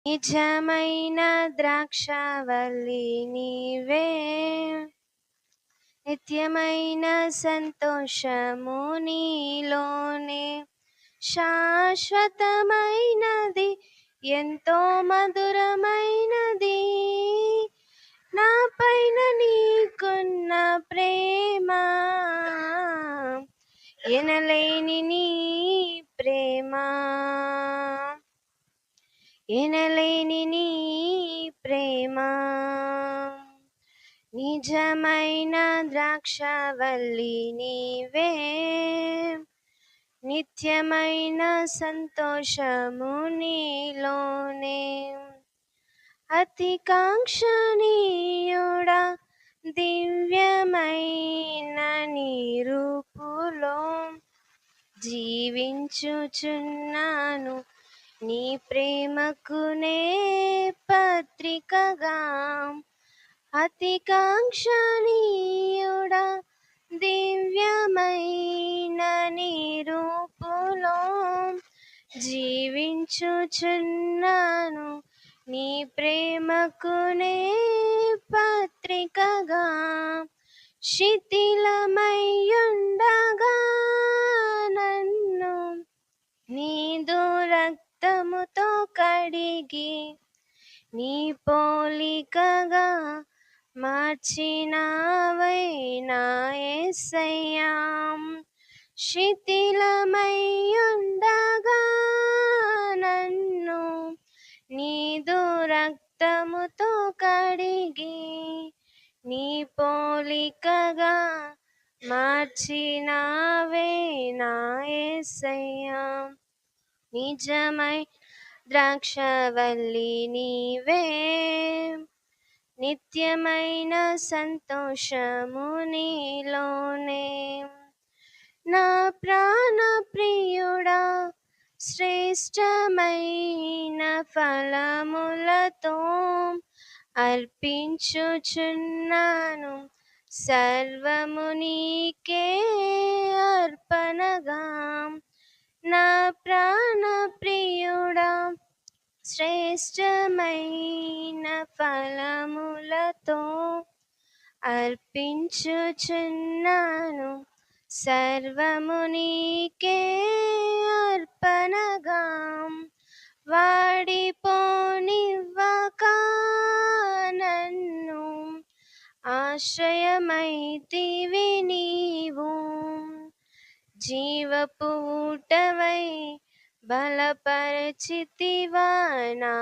నిజమైన ద్రాక్షావల్లి నీవే, నిత్యమైన సంతోషము నీలోనే, శాశ్వతమైనది ఎంతో మధురమైనది, నా పైన నీకున్న ప్రేమ, ఎనలేని నీ ప్రేమ, ఎనలేని నీ ప్రేమ. నిజమైన ద్రాక్షావల్లి నీవే, నిత్యమైన సంతోషము నీలోనే, అతి కాంక్షణీయుడా దివ్యమైన నీ రూపులో జీవించుచున్నాను, నీ ప్రేమకునే పత్రికగా. అతి కాంక్షణీయుడా దివ్యమైన నీ రూపులో జీవించుచున్నాను, నీ ప్రేమకునే పత్రికగా. శిథిలమయ్యుండగా నన్ను నీదు రక్తముతో కడిగి, నీ పోలికగా మార్చినావై నా యేసయ్యా. శిథిలమయ్యుండగా నన్ను నీదు రక్తముతో కడిగి, నీ పోలికగా మార్చినావే నా యేసయ్యా. నిజమై ద్రాక్షావల్లి నీవే, నిత్యమైన సంతోషము నీలోనే, నా ప్రాణ ప్రియుడా శ్రేష్టమైన ఫలములతో అర్పించుచున్నాను, సర్వము నీకే అర్పణగా. నా ప్రాణ ప్రియుడా శ్రేష్టమైన ఫలములతో అర్పించుచున్నాను, సర్వము నీకే అర్పణగా. వాడిపోనివ్వక నన్ను ఆశ్రయమైతివి నీవు, జీవపు ఊటవై బలపరచితివా నా